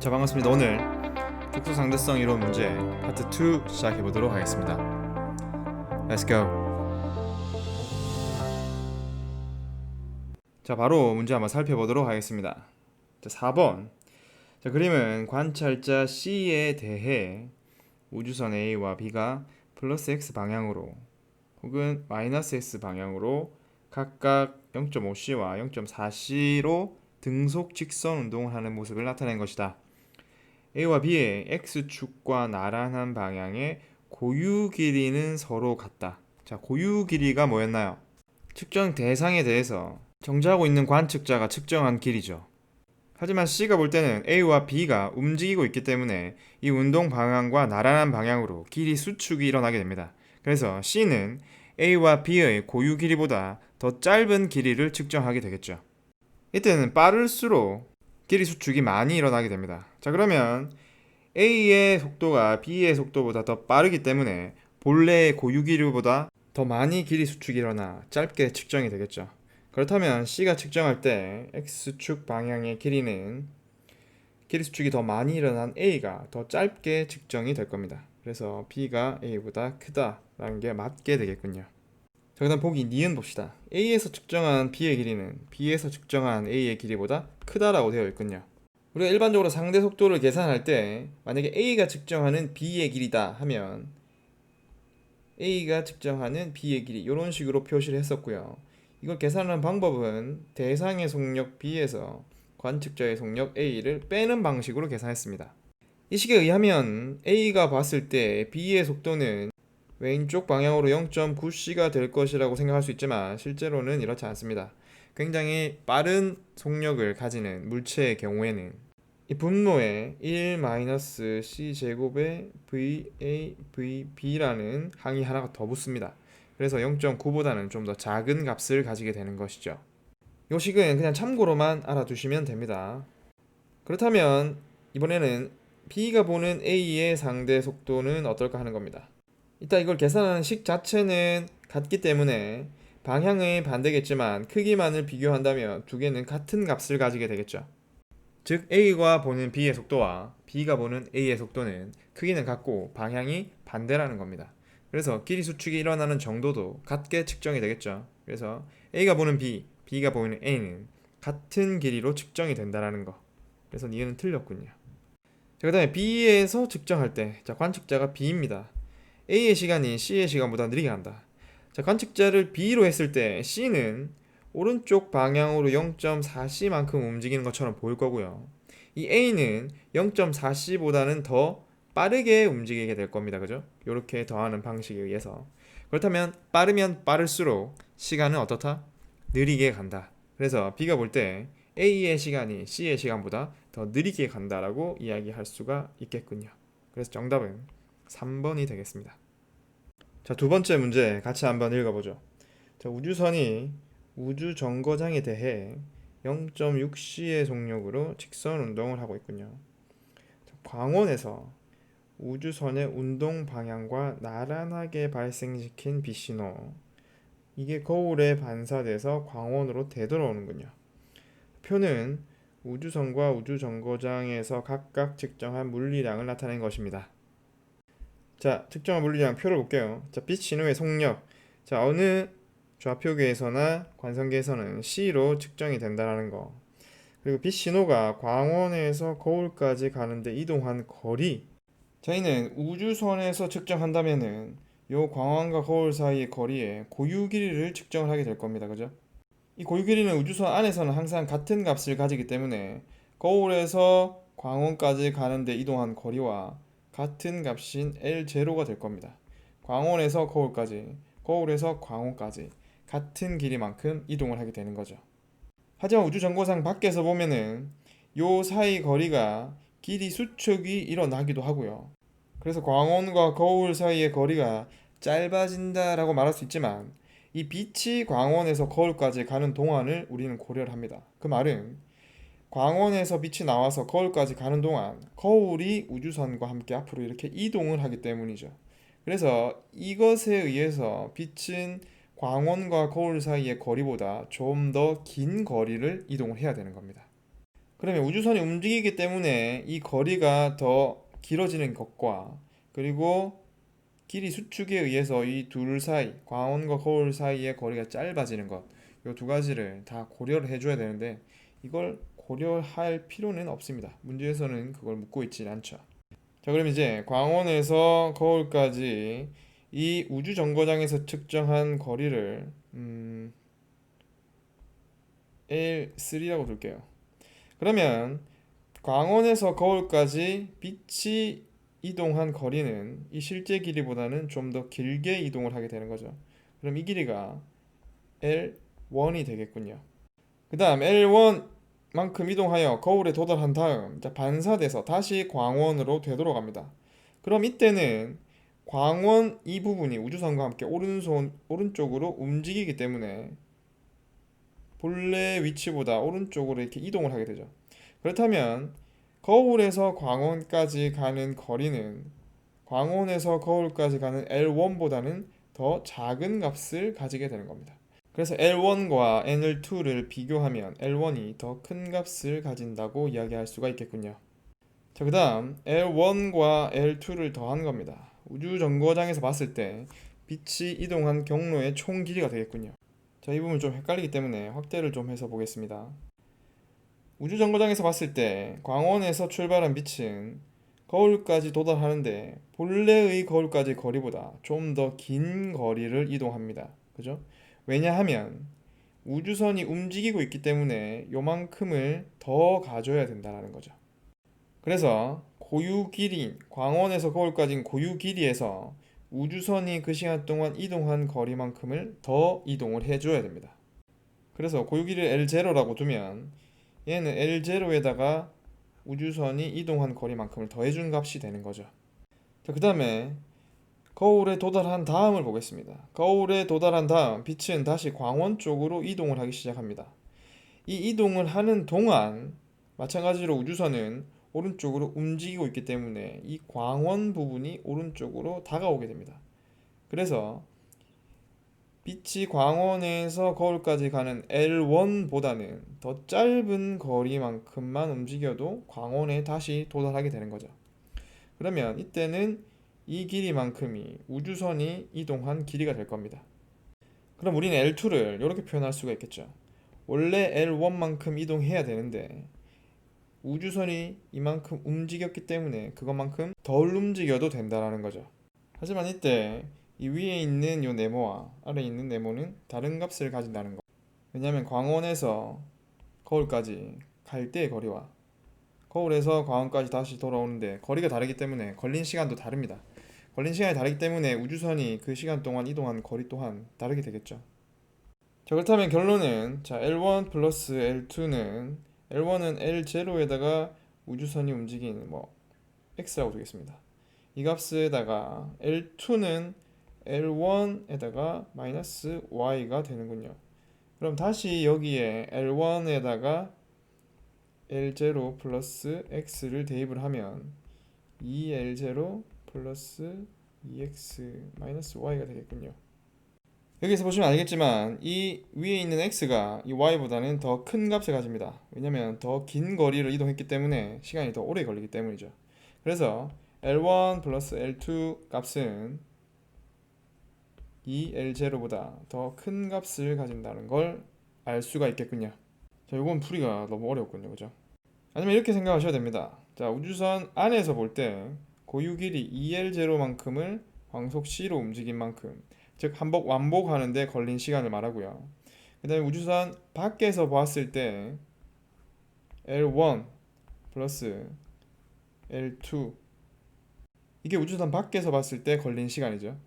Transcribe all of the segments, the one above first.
자, 반갑습니다. 오늘 특수 상대성 이론 문제 파트 2 시작해 보도록 하겠습니다. Let's go. 자, 바로 문제 한번 살펴보도록 하겠습니다. 자, 4번. 자, 그림은 관찰자 C에 대해 우주선 A와 B가 플러스 X 방향으로 혹은 마이너스 X 방향으로 각각 0.5c와 0.4c로 등속 직선 운동을 하는 모습을 나타낸 것이다. A와 B의 X축과 나란한 방향의 고유 길이는 서로 같다. 자, 고유 길이가 뭐였나요? 측정 대상에 대해서 정지하고 있는 관측자가 측정한 길이죠. 하지만 C가 볼 때는 A와 B가 움직이고 있기 때문에 이 운동 방향과 나란한 방향으로 길이 수축이 일어나게 됩니다. 그래서 C는 A와 B의 고유 길이보다 더 짧은 길이를 측정하게 되겠죠. 이때는 빠를수록 길이 수축이 많이 일어나게 됩니다. 자, 그러면 A의 속도가 B의 속도보다 더 빠르기 때문에 본래의 고유 길이보다 더 많이 길이 수축이 일어나 짧게 측정이 되겠죠. 그렇다면 C가 측정할 때 X축 방향의 길이는 길이 수축이 더 많이 일어난 A가 더 짧게 측정이 될 겁니다. 그래서 B가 A보다 크다라는 게 맞게 되겠군요. 자, 그다음 보기 니은 봅시다. A에서 측정한 B의 길이는 B에서 측정한 A의 길이보다 크다라고 되어 있군요. 우리가 일반적으로 상대 속도를 계산할 때 만약에 A가 측정하는 B의 길이다 하면 A가 측정하는 B의 길이 이런 식으로 표시를 했었고요. 이걸 계산하는 방법은 대상의 속력 B에서 관측자의 속력 A를 빼는 방식으로 계산했습니다. 이 식에 의하면 A가 봤을 때 B의 속도는 왼쪽 방향으로 0.9c가 될 것이라고 생각할 수 있지만 실제로는 이렇지 않습니다. 굉장히 빠른 속력을 가지는 물체의 경우에는 이 분모에 1-c제곱의 VAVB라는 항이 하나가 더 붙습니다. 그래서 0.9보다는 좀 더 작은 값을 가지게 되는 것이죠. 이 식은 그냥 참고로만 알아두시면 됩니다. 그렇다면 이번에는 B가 보는 A의 상대 속도는 어떨까 하는 겁니다. 이따 이걸 계산하는 식 자체는 같기 때문에 방향의 반대겠지만 크기만을 비교한다면 두 개는 같은 값을 가지게 되겠죠. 즉 A가 보는 B의 속도와 B가 보는 A의 속도는 크기는 같고 방향이 반대라는 겁니다. 그래서 길이 수축이 일어나는 정도도 같게 측정이 되겠죠. 그래서 A가 보는 B, B가 보는 A는 같은 길이로 측정이 된다는 거. 그래서 니은 틀렸군요. 자, 그 다음에 B에서 측정할 때, 자, 관측자가 B입니다. A의 시간이 C의 시간보다 느리게 간다. 자, 관측자를 B로 했을 때 C는 오른쪽 방향으로 0.4c만큼 움직이는 것처럼 보일 거고요. 이 A는 0.4c보다는 더 빠르게 움직이게 될 겁니다. 그죠? 이렇게 더하는 방식에 의해서. 그렇다면 빠르면 빠를수록 시간은 어떻다? 느리게 간다. 그래서 B가 볼 때 A의 시간이 C의 시간보다 더 느리게 간다라고 이야기할 수가 있겠군요. 그래서 정답은 3번이 되겠습니다. 자, 두 번째 문제 같이 한번 읽어보죠. 자, 우주선이 우주 정거장에 대해 0.6c의 속력으로 직선 운동을 하고 있군요. 자, 광원에서 우주선의 운동 방향과 나란하게 발생시킨 빛신호, 이게 거울에 반사돼서 광원으로 되돌아오는군요. 표는 우주선과 우주정거장에서 각각 측정한 물리량을 나타낸 것입니다. 자, 측정한 물리량 표를 볼게요. 자, 빛 신호의 속력. 자, 어느 좌표계에서나 관성계에서는 C로 측정이 된다는 거. 그리고 빛 신호가 광원에서 거울까지 가는데 이동한 거리. 저희는 우주선에서 측정한다면은 요 광원과 거울 사이의 거리의 고유 길이를 측정을 하게 될 겁니다. 그죠? 이 고유 길이는 우주선 안에서는 항상 같은 값을 가지기 때문에 거울에서 광원까지 가는데 이동한 거리와 같은 값인 L0가 될 겁니다. 광원에서 거울까지, 거울에서 광원까지 같은 길이만큼 이동을 하게 되는 거죠. 하지만 우주정거장 밖에서 보면은 요 사이 거리가 길이 수축이 일어나기도 하고요. 그래서 광원과 거울 사이의 거리가 짧아진다라고 말할 수 있지만 이 빛이 광원에서 거울까지 가는 동안을 우리는 고려를 합니다. 그 말은 광원에서 빛이 나와서 거울까지 가는 동안 거울이 우주선과 함께 앞으로 이렇게 이동을 하기 때문이죠. 그래서 이것에 의해서 빛은 광원과 거울 사이의 거리보다 좀 더 긴 거리를 이동을 해야 되는 겁니다. 그러면 우주선이 움직이기 때문에 이 거리가 더 길어지는 것과 그리고 길이 수축에 의해서 이 둘 사이, 광원과 거울 사이의 거리가 짧아지는 것, 이 두 가지를 다 고려를 해줘야 되는데 이걸 고려할 필요는 없습니다. 문제에서는 그걸 묻고 있지는 않죠. 자, 그럼 이제 광원에서 거울까지 이 우주 정거장에서 측정한 거리를 L3라고 둘게요. 그러면 광원에서 거울까지 빛이 이동한 거리는 이 실제 길이보다는 좀 더 길게 이동을 하게 되는 거죠. 그럼 이 길이가 L1이 되겠군요. 그 다음 L1만큼 이동하여 거울에 도달한 다음 반사돼서 다시 광원으로 되돌아갑니다. 그럼 이때는 광원 이 부분이 우주선과 함께 오른쪽으로 움직이기 때문에 본래 위치보다 오른쪽으로 이렇게 이동을 하게 되죠. 그렇다면 거울에서 광원까지 가는 거리는 광원에서 거울까지 가는 L1보다는 더 작은 값을 가지게 되는 겁니다. 그래서 L1과 L2를 비교하면 L1이 더 큰 값을 가진다고 이야기할 수가 있겠군요. 자, 그 다음 L1과 L2를 더한 겁니다. 우주정거장에서 봤을 때 빛이 이동한 경로의 총 길이가 되겠군요. 자, 이 부분 좀 헷갈리기 때문에 확대를 좀 해서 보겠습니다. 우주정거장에서 봤을 때 광원에서 출발한 빛은 거울까지 도달하는데 본래의 거울까지 거리보다 좀 더 긴 거리를 이동합니다. 그죠? 왜냐하면 우주선이 움직이고 있기 때문에 요만큼을 더 가져야 된다는 거죠. 그래서 고유 길이, 광원에서 거울까지는 고유 길이에서 우주선이 그 시간 동안 이동한 거리만큼을 더 이동을 해줘야 됩니다. 그래서 고유 길이를 L0라고 두면 얘는 L0에다가 우주선이 이동한 거리만큼을 더해준 값이 되는 거죠. 자, 그 다음에 거울에 도달한 다음을 보겠습니다. 거울에 도달한 다음 빛은 다시 광원 쪽으로 이동을 하기 시작합니다. 이 이동을 하는 동안 마찬가지로 우주선은 오른쪽으로 움직이고 있기 때문에 이 광원 부분이 오른쪽으로 다가오게 됩니다. 그래서 빛이 광원에서 거울까지 가는 L1보다는 더 짧은 거리만큼만 움직여도 광원에 다시 도달하게 되는 거죠. 그러면 이때는 이 길이만큼이 우주선이 이동한 길이가 될 겁니다. 그럼 우리는 L2를 이렇게 표현할 수가 있겠죠. 원래 L1만큼 이동해야 되는데 우주선이 이만큼 움직였기 때문에 그것만큼 덜 움직여도 된다라는 거죠. 하지만 이때 이 위에 있는 요 네모와 아래에 있는 네모는 다른 값을 가진다는 거. 왜냐하면 광원에서 거울까지 갈 때의 거리와 거울에서 광원까지 다시 돌아오는데 거리가 다르기 때문에 걸린 시간도 다릅니다. 걸린 시간이 다르기 때문에 우주선이 그 시간 동안 이동한 거리 또한 다르게 되겠죠. 자, 그렇다면 결론은 L1 플러스 L2는 L1은 L0에다가 우주선이 움직인 X라고 두겠습니다. 이 값에다가 L2는 L1에다가 마이너스 Y가 되는군요. 그럼 다시 여기에 L1에다가 L0 플러스 X를 대입을 하면 2L0 플러스 2X 마이너스 Y가 되겠군요. 여기서 보시면 알겠지만 이 위에 있는 X가 이 Y보다는 더 큰 값을 가집니다. 왜냐면 더 긴 거리를 이동했기 때문에 시간이 더 오래 걸리기 때문이죠. 그래서 L1 플러스 L2 값은 이 L0보다 더 큰 값을 가진다는 걸 알 수가 있겠군요. 자, 이건 풀이가 너무 어렵군요. 그죠? 아니면 이렇게 생각하셔도 됩니다. 자, 우주선 안에서 볼 때 고유 길이 2L0만큼을 광속 C로 움직인 만큼, 즉 완복하는데 걸린 시간을 말하고요. 그 다음에 우주선 밖에서 봤을 때 L1 플러스 L2, 이게 우주선 밖에서 봤을 때 걸린 시간이죠.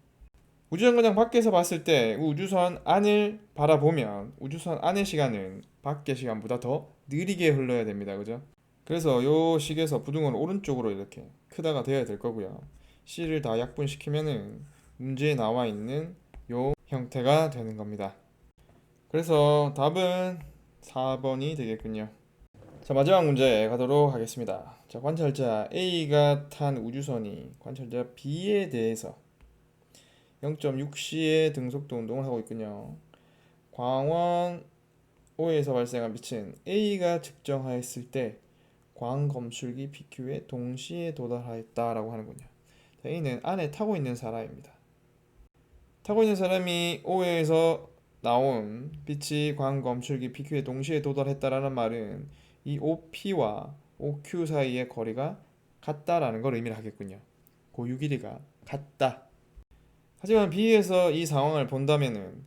우주정거장 밖에서 봤을 때 우주선 안을 바라보면 우주선 안의 시간은 밖의 시간보다 더 느리게 흘러야 됩니다. 그죠? 그래서 요 식에서 부등호는 오른쪽으로 이렇게 크다가 되어야 될 거고요. C를 다 약분시키면은 문제에 나와 있는 요 형태가 되는 겁니다. 그래서 답은 4번이 되겠군요. 자, 마지막 문제 가도록 하겠습니다. 자, 관찰자 A가 탄 우주선이 관찰자 B에 대해서 0.6시의 등속도 운동을 하고 있군요. 광원 O에서 발생한 빛은 A가 측정하였을 때 광 검출기 PQ에 동시에 도달하였다라고 하는군요. 자, A는 안에 타고 있는 사람입니다. 타고 있는 사람이 O에서 나온 빛이 광 검출기 PQ에 동시에 도달했다라는 말은 이 OP와 OQ 사이의 거리가 같다라는 걸 의미를 하겠군요. 고유 길이가 같다. 하지만 B에서 이 상황을 본다면은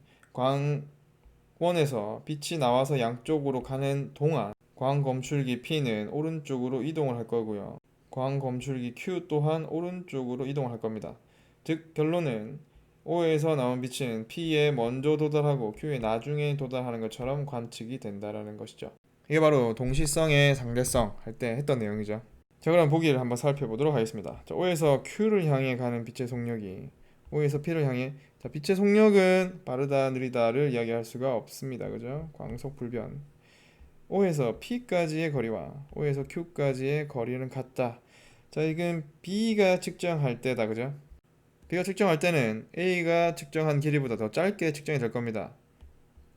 광원에서 빛이 나와서 양쪽으로 가는 동안 광 검출기 P는 오른쪽으로 이동을 할 거고요. 광 검출기 Q 또한 오른쪽으로 이동을 할 겁니다. 즉 결론은 O에서 나온 빛은 P에 먼저 도달하고 Q에 나중에 도달하는 것처럼 관측이 된다라는 것이죠. 이게 바로 동시성의 상대성 할 때 했던 내용이죠. 자, 그럼 보기를 한번 살펴보도록 하겠습니다. 자, O에서 Q를 향해 가는 빛의 속력이 O에서 P를 향해, 자, 빛의 속력은 빠르다 느리다를 이야기할 수가 없습니다. 그죠? 광속 불변. O에서 P까지의 거리와 O에서 Q까지의 거리는 같다. 자, 이건 B가 측정할 때다. 그죠? B가 측정할 때는 A가 측정한 길이보다 더 짧게 측정이 될 겁니다.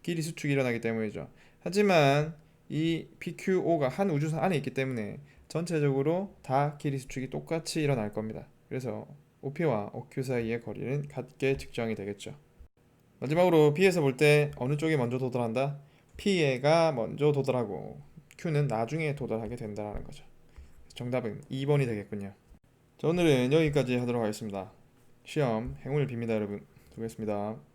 길이 수축이 일어나기 때문이죠. 하지만 이 PQO가 한 우주선 안에 있기 때문에 전체적으로 다 길이 수축이 똑같이 일어날 겁니다. 그래서 OP와 OQ 사이의 거리는 같게 측정이 되겠죠. 마지막으로 B에서 볼 때 어느 쪽이 먼저 도달한다? P가 먼저 도달하고 Q는 나중에 도달하게 된다는 거죠. 정답은 2번이 되겠군요. 자, 오늘은 여기까지 하도록 하겠습니다. 시험 행운을 빕니다, 여러분. 수고했습니다.